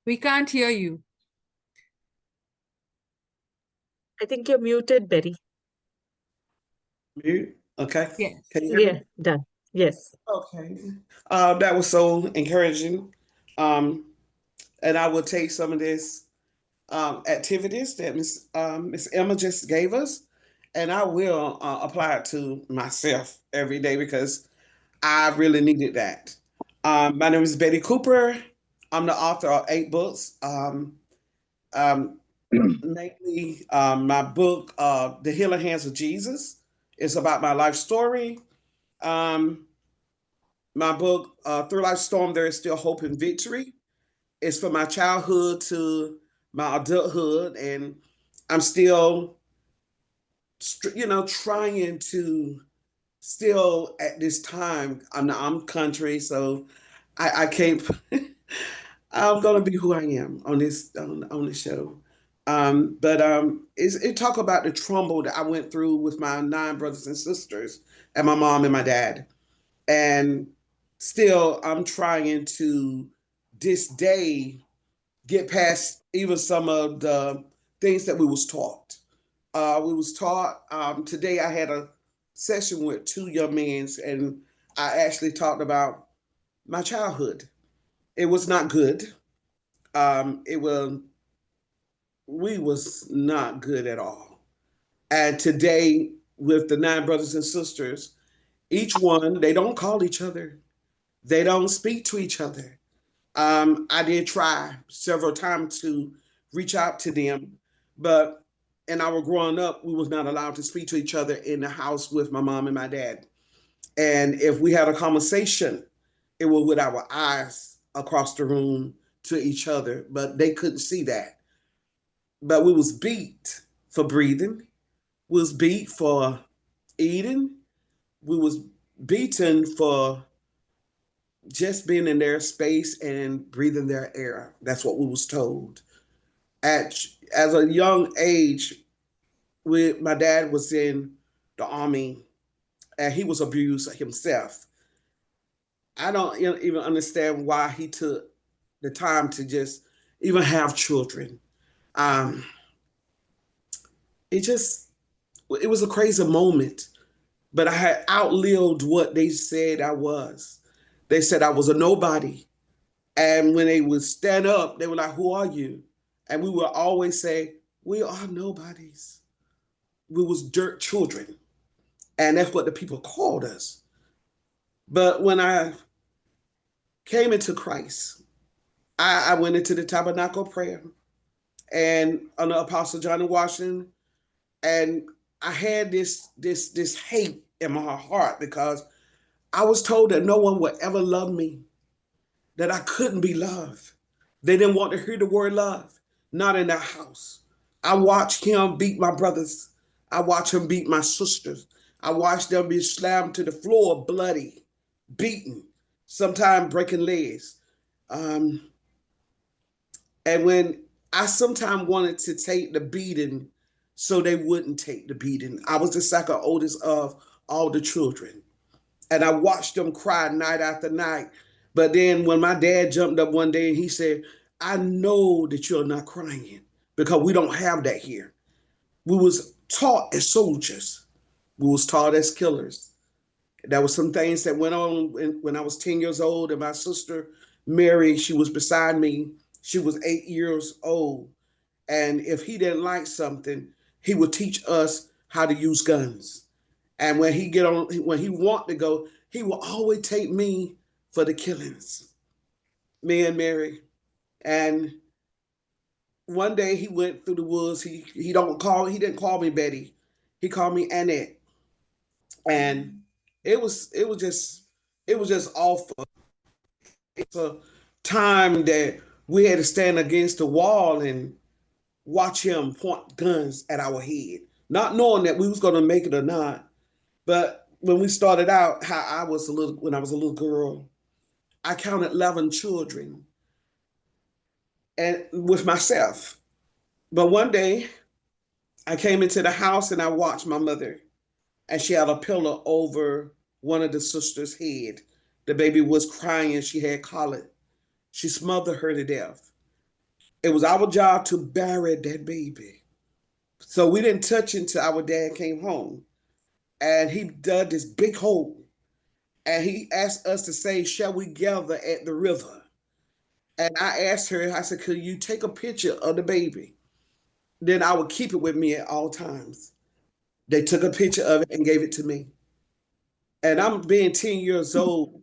We can't hear you. I think you're muted, Betty. Mute? Okay. Yes. Can you hear Yeah, me? done. Yes. Okay. That was so encouraging. And I will take some of this activities that Miss Emma just gave us, and I will apply it to myself every day because I really needed that. My name is Betty Cooper. I'm the author of 8 books. Mainly, my book, The Healing Hands of Jesus, is about my life story. Um, my book, Through Life's Storm, There Is Still Hope and Victory, is from my childhood to my adulthood, and I'm still, trying to still at this time. I'm country, so I can't. I'm gonna be who I am on this on the show. But it talk about the trouble that I went through with my 9 brothers and sisters and my mom and my dad, and still I'm trying to this day get past even some of the things that we was taught. We was taught today. I had a session with 2 young men, and I actually talked about my childhood. It was not good. It was We was not good at all. And today, with the 9 brothers and sisters, each one, they don't call each other. They don't speak to each other. I did try several times to reach out to them, but in our growing up, we was not allowed to speak to each other in the house with my mom and my dad. And if we had a conversation, it was with our eyes across the room to each other, but they couldn't see that. But we was beat for breathing. We was beat for eating. We was beaten for just being in their space and breathing their air. That's what we was told. As a young age, my dad was in the army, and he was abused himself. I don't even understand why he took the time to just even have children. Um, it just it was a crazy moment, but I had outlived what they said I was. They said I was a nobody. And when they would stand up, they were like, "Who are you?" And we would always say, "We are nobodies. We was dirt children." And that's what the people called us. But when I came into Christ, I went into the tabernacle prayer and under Apostle Johnny Washington, and I had this hate in my heart because I was told that no one would ever love me, that I couldn't be loved. They didn't want to hear the word love, not in their house. I watched him beat my brothers. I watched him beat my sisters. I watched them be slammed to the floor, bloody, beaten, sometimes breaking legs. Um, and when I sometimes wanted to take the beating so they wouldn't take the beating, I was the second oldest of all the children. And I watched them cry night after night. But then when my dad jumped up one day and he said, "I know that you're not crying because we don't have that here." We was taught as soldiers. We was taught as killers. There was some things that went on when I was 10 years old, and my sister, Mary, she was beside me. She was 8 years old. And if he didn't like something, he would teach us how to use guns. And when he want to go, he will always take me for the killings, me and Mary. And one day he went through the woods. He didn't call me Betty. He called me Annette. And it was just awful. It's a time that we had to stand against the wall and watch him point guns at our head, not knowing that we was gonna make it or not. But when we started out, when I was a little girl, I counted 11 children and with myself. But one day I came into the house and I watched my mother, and she had a pillow over one of the sisters' head. The baby was crying and she had colic. She smothered her to death. It was our job to bury that baby. So we didn't touch it until our dad came home. And he dug this big hole. And he asked us to say, shall we gather at the river? And I asked her, I said, could you take a picture of the baby? Then I would keep it with me at all times. They took a picture of it and gave it to me. And I'm being 10 years old.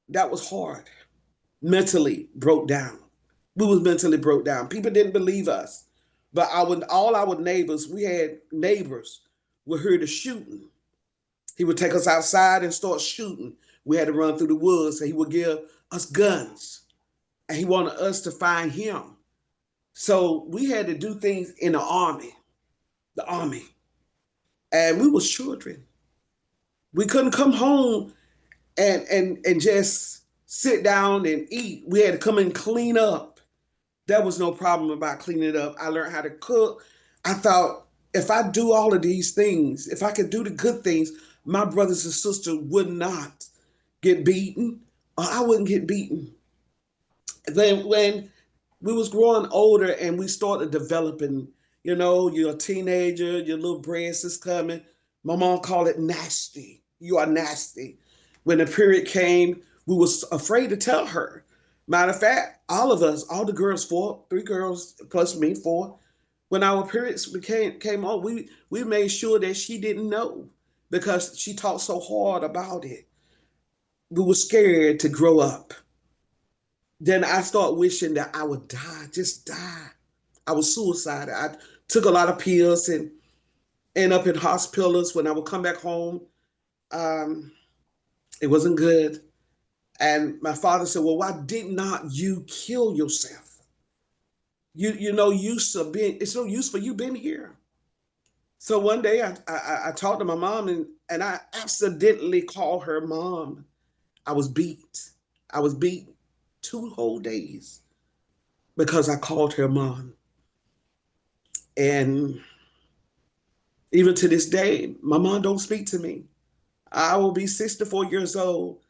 That was hard. Mentally broke down. We was mentally broke down. People didn't believe us. But all our neighbors, we had neighbors would hear the shooting. He would take us outside and start shooting. We had to run through the woods, and he would give us guns. And he wanted us to find him. So we had to do things in the army. And we was children. We couldn't come home and just sit down and eat. We had to come and clean up. There was no problem about cleaning it up. I learned how to cook. I thought, if I do all of these things, if I could do the good things, my brothers and sisters would not get beaten, or I wouldn't get beaten. Then when we was growing older and we started developing, you're a teenager, your little breasts is coming. My mom called it nasty. You are nasty. When the period came, we was afraid to tell her. Matter of fact, all of us, all the girls, three girls plus me, four, when our periods came on, we made sure that she didn't know because she talked so hard about it. We were scared to grow up. Then I start wishing that I would die, just die. I was suicidal. I took a lot of pills and end up in hospitals. When I would come back home, um, it wasn't good. And my father said, "Well, why did not you kill yourself? It's no use for you being here." So one day I talked to my mom and I accidentally called her mom. I was beat. I was beat 2 whole days because I called her mom. And even to this day, my mom don't speak to me. I will be 64 years old.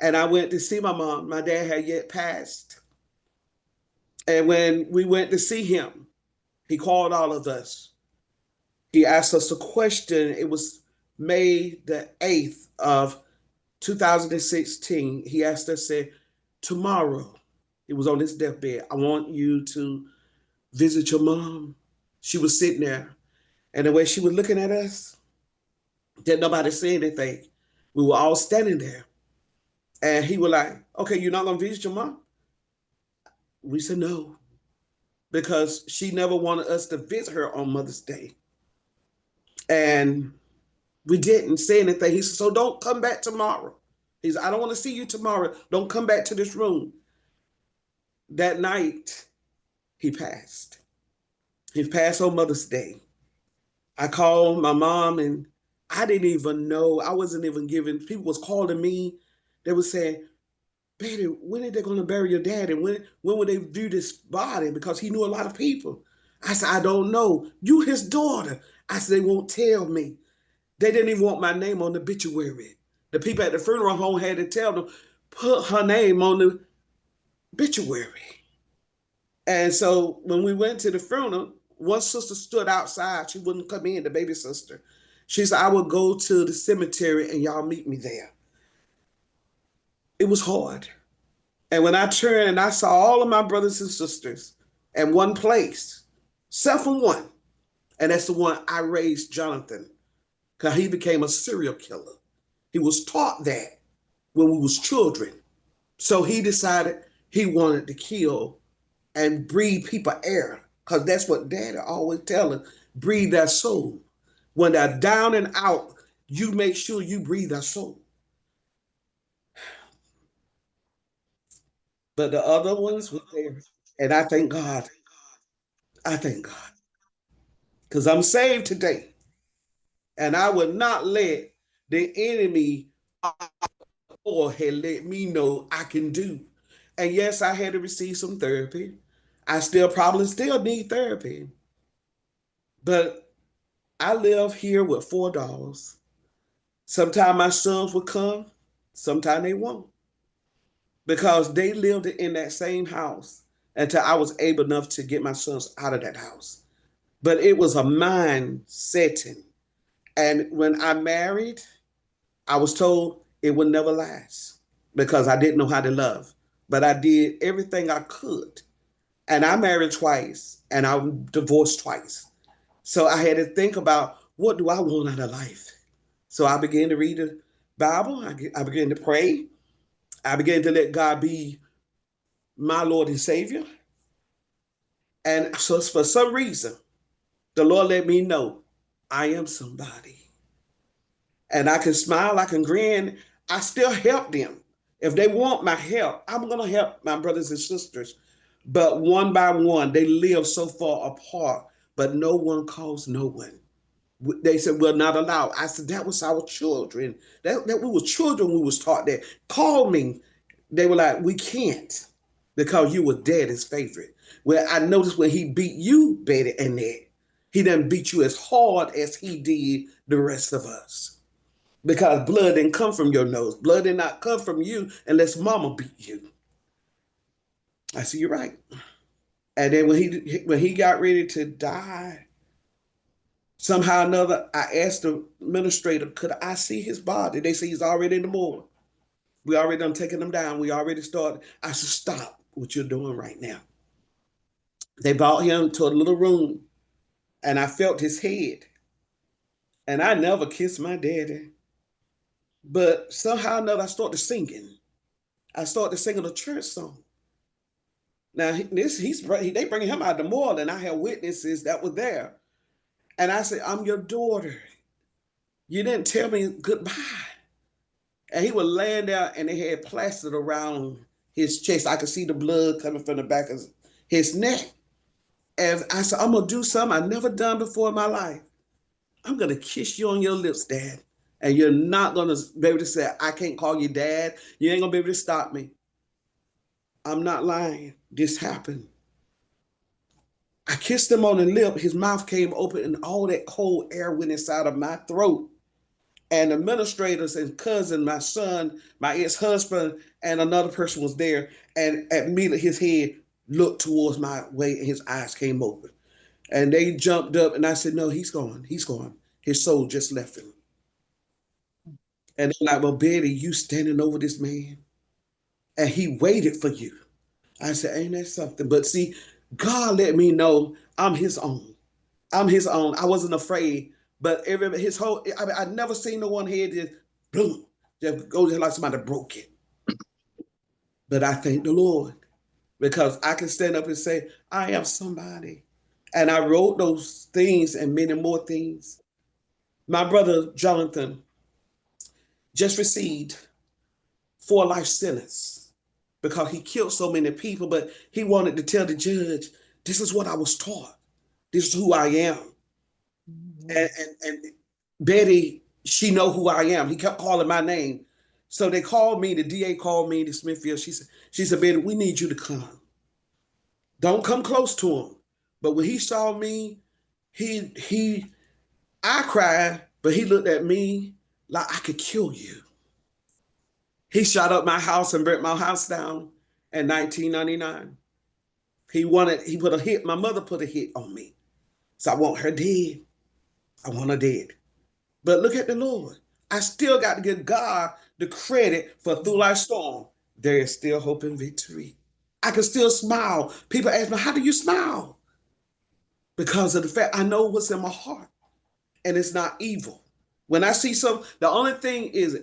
And I went to see my mom. My dad had yet passed. And when we went to see him, he called all of us. He asked us a question. It was May the 8th of 2016. He asked us, said, tomorrow, he was on his deathbed, I want you to visit your mom. She was sitting there. And the way she was looking at us, didn't nobody say anything. We were all standing there. And he was like, okay, you're not going to visit your mom? We said no, because she never wanted us to visit her on Mother's Day. And we didn't say anything. He said, so don't come back tomorrow. He said, I don't want to see you tomorrow. Don't come back to this room. That night, he passed. He passed on Mother's Day. I called my mom and I didn't even know. I wasn't even giving, people was calling me. They were saying, baby, when are they going to bury your dad? And when will they view this body? Because he knew a lot of people. I said, I don't know. You his daughter. I said, they won't tell me. They didn't even want my name on the obituary. The people at the funeral home had to tell them, put her name on the obituary. And so when we went to the funeral, one sister stood outside. She wouldn't come in, the baby sister. She said, I would go to the cemetery and y'all meet me there. It was hard. And when I turned and I saw all of my brothers and sisters in one place, except for one, and that's the one I raised, Jonathan, because he became a serial killer. He was taught that when we was children. So he decided he wanted to kill and breathe people air, because that's what Daddy always tell us, breathe their soul. When they're down and out, you make sure you breathe their soul. But the other ones were there. And I thank God. I thank God. Because I'm saved today. And I will not let the enemy or had let me know I can do. And yes, I had to receive some therapy. I probably still need therapy. But I live here with $4. Sometimes my sons will come, sometimes they won't. Because they lived in that same house. until I was able enough to get my sons out of that house. But it was a mind setting. And when I married, I was told it would never last because I didn't know how to love. But I did everything I could. And I married twice and I divorced twice. So I had to think about, what do I want out of life? So I began to read the Bible. I began to pray. I began to let God be my Lord and Savior. And so for some reason, the Lord let me know I am somebody. And I can smile, I can grin. I still help them. If they want my help, I'm going to help my brothers and sisters. But one by one, they live so far apart, but no one calls no one. They said, we're not allowed. I said, that was our children. That we were children, we was taught that. Call me. They were like, we can't because you were daddy's favorite. Well, I noticed when he beat you, Betty and Ned, he didn't beat you as hard as he did the rest of us. Because blood didn't come from your nose. Blood did not come from you unless mama beat you. I said, you're right. And then when he got ready to die, somehow or another, I asked the administrator, could I see his body? They say he's already in the morgue. We already done taken him down. We already started. I said, stop what you're doing right now. They brought him to a little room and I felt his head. And I never kissed my daddy. But somehow or another, I started singing. I started singing a church song. Now they bringing him out of the morgue, and I had witnesses that were there. And I said, I'm your daughter. You didn't tell me goodbye. And he was laying there and they had plastered around his chest. I could see the blood coming from the back of his neck. And I said, I'm gonna do something I've never done before in my life. I'm gonna kiss you on your lips, Dad. And you're not gonna be able to say, I can't call you Dad. You ain't gonna be able to stop me. I'm not lying. This happened. I kissed him on the lip. His mouth came open and all that cold air went inside of my throat. And administrators and cousin, my son, my ex-husband, and another person was there. And immediately his head looked towards my way and his eyes came open. And they jumped up and I said, no, he's gone. He's gone. His soul just left him. And they're like, well, Betty, you standing over this man and he waited for you. I said, ain't that something? But see, God let me know I'm his own. I'm his own. I wasn't afraid, but his whole, I never seen no one head just boom, just go just like somebody broke it. But I thank the Lord because I can stand up and say, I am somebody. And I wrote those things and many more things. My brother Jonathan just received 4 life sentence because he killed so many people, but he wanted to tell the judge, this is what I was taught. This is who I am. And Betty, she know who I am. He kept calling my name. So they called me, the DA called me to Smithfield. She said, Betty, we need you to come. Don't come close to him. But when he saw me, I cried, but he looked at me like I could kill you. He shot up my house and burnt my house down in 1999. He put a hit, my mother put a hit on me. So I want her dead. I want her dead. But look at the Lord. I still got to give God the credit for through life storm. There is still hope and victory. I can still smile. People ask me, how do you smile? Because of the fact I know what's in my heart and it's not evil. When I see the only thing is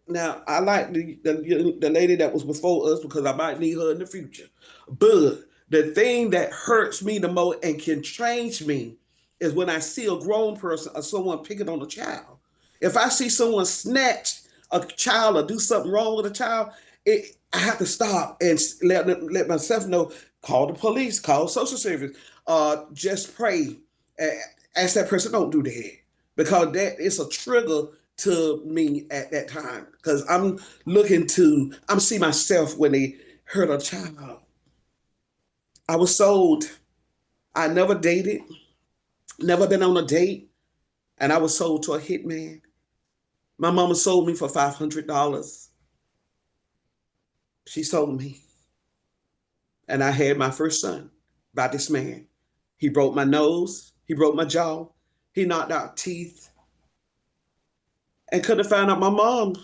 now I like the lady that was before us because I might need her in the future. But the thing that hurts me the most and can change me is when I see a grown person or someone picking on a child. If I see someone snatch a child or do something wrong with a child, I have to stop and let myself know, call the police, call social service, just pray. Ask that person, don't do that. Because that is a trigger to me at that time. Because I'm see myself when they hurt a child. I was sold. I never dated, never been on a date, and I was sold to a hitman. My mama sold me for $500. She sold me. And I had my first son by this man. He broke my nose. He broke my jaw. He knocked out teeth. And couldn't find out my mom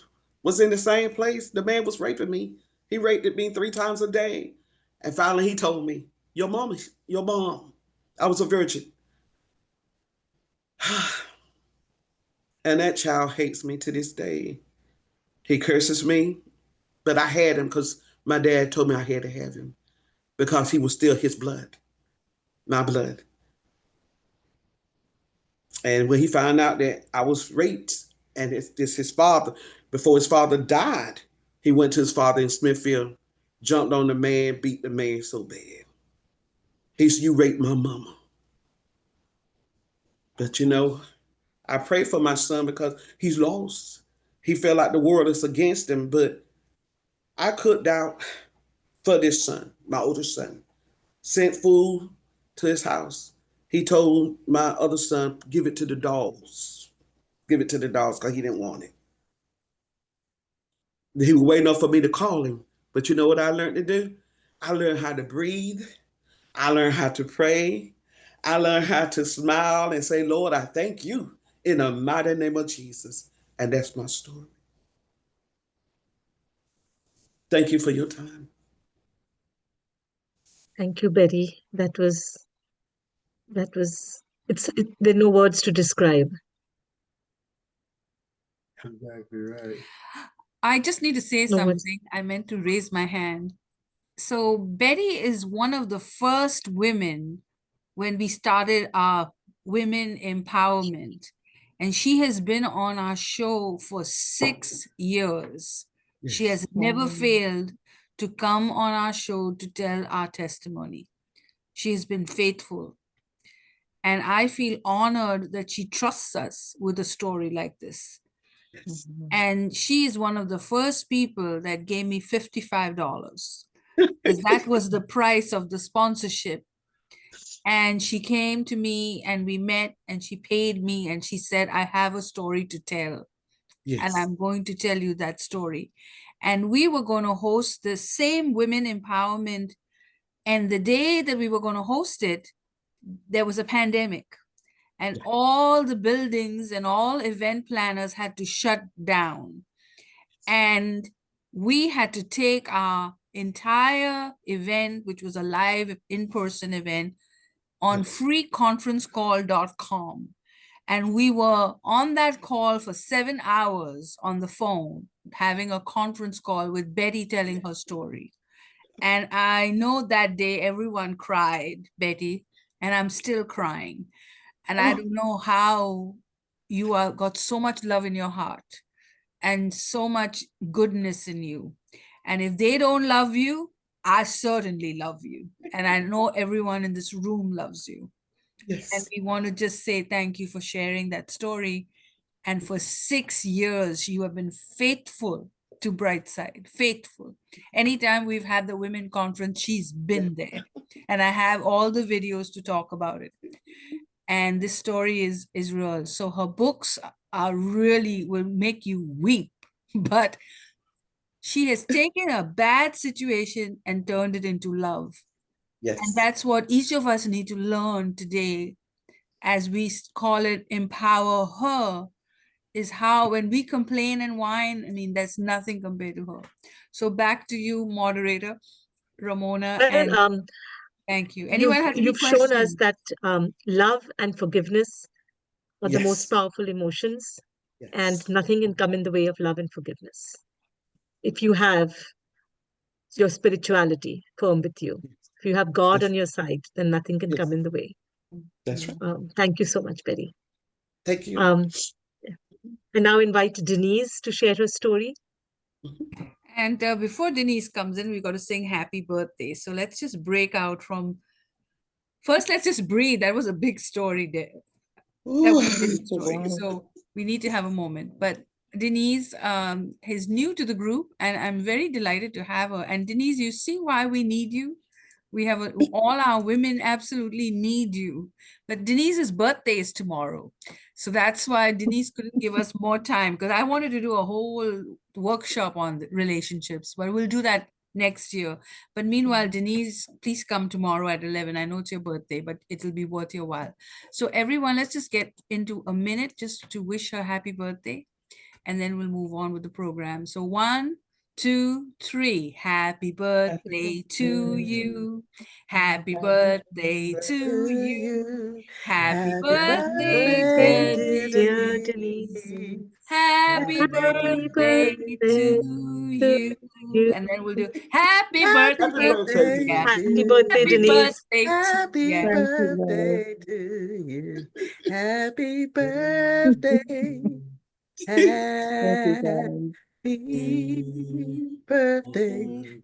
was in the same place. The man was raping me. He raped me 3 times a day. And finally he told me, your mom is your mom. I was a virgin. And that child hates me to this day. He curses me, but I had him because my dad told me I had to have him because he was still his blood, my blood. And when he found out that I was raped and his father, before his father died, he went to his father in Smithfield, jumped on the man, beat the man so bad. He said, you raped my mama. But I pray for my son because he's lost. He felt like the world is against him, but I cooked out for this son, my oldest son, sent food to his house. He told my other son, give it to the dogs. Give it to the dogs because he didn't want it. He was waiting up for me to call him. But you know what I learned to do? I learned how to breathe. I learned how to pray. I learned how to smile and say, Lord, I thank you in the mighty name of Jesus. And that's my story. Thank you for your time. Thank you, Betty. There are no words to describe. Exactly right. I just need to say No words. something. I meant to raise my hand. So Betty is one of the first women when we started our women empowerment. And she has been on our show for 6 years. She has never failed to come on our show to tell our testimony. She has been faithful. And I feel honored that she trusts us with a story like this. Yes. And she is one of the first people that gave me $55 because that was the price of the sponsorship. And she came to me and we met and she paid me and she said, I have a story to tell. Yes. And I'm going to tell you that story. And we were going to host the same women empowerment. And the day that we were going to host it, there was a pandemic. And all the buildings and all event planners had to shut down. And we had to take our entire event, which was a live in-person event, on freeconferencecall.com. And we were on that call for 7 hours on the phone, having a conference call with Betty telling her story. And I know that day everyone cried, Betty, and I'm still crying. And I don't know how you got so much love in your heart and so much goodness in you. And if they don't love you, I certainly love you. And I know everyone in this room loves you. Yes. And we want to just say thank you for sharing that story. And for 6 years, you have been faithful to Brightside, faithful. Anytime we've had the women conference, she's been there. And I have all the videos to talk about it. And this story is real. So her books are really will make you weep. But she has taken a bad situation and turned it into love. Yes. And that's what each of us need to learn today, as we call it, empower her, is how when we complain and whine, I mean, there's nothing compared to her. So back to you, moderator, Ramona, and Well, thank you. Anyone has any you've shown us questions? that love and forgiveness are the most Yes. powerful emotions, and Yes. nothing can come in the way of love and forgiveness. If you have your spirituality firm with you, if you have God Yes. on your side, then nothing can Yes. come in the way. That's right. Thank you so much, Betty. Thank you. I now invite Denise to share her story. And before Denise comes in, we got to sing happy birthday. So let's just break out from, first, let's just breathe. That was a big story there. That was a big story. So we need to have a moment. But Denise is new to the group, and I'm very delighted to have her. And Denise, you see why we need you? We have all our women absolutely need you. But Denise's birthday is tomorrow. So that's why Denise couldn't give us more time, because I wanted to do a whole workshop on the relationships, but we'll do that next year. But meanwhile, Denise, please come tomorrow at 11. I know it's your birthday, but it'll be worth your while. So everyone, let's just get into a minute just to wish her happy birthday, and then we'll move on with the program. So 1, 2, 3. Happy birthday to you. Happy birthday to you. Happy birthday, dear dear Denise. Denise. Happy Happy birthday birthday to to you. you. And then we'll do happy Happy birthday. birthday. Yeah. Happy birthday, Happy Denise. birthday to Happy yeah. Thank you, Lord. birthday to you. Happy birthday. Thank you, Happy guys. birthday.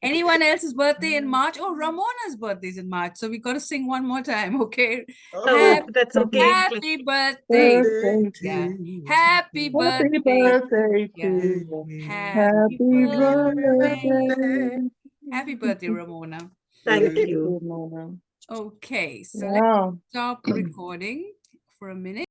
Anyone else's birthday in March? Oh, Ramona's birthday's in March. So we got to sing one more time, okay? Oh, Happy, that's okay. happy birthday. Birthday to Yeah. you. Happy birthday. Happy birthday to Yeah. you. Happy Happy birthday. birthday. Happy birthday, Ramona. Thank Thank you. you, Mona. Okay, so let's Wow. stop recording for a minute.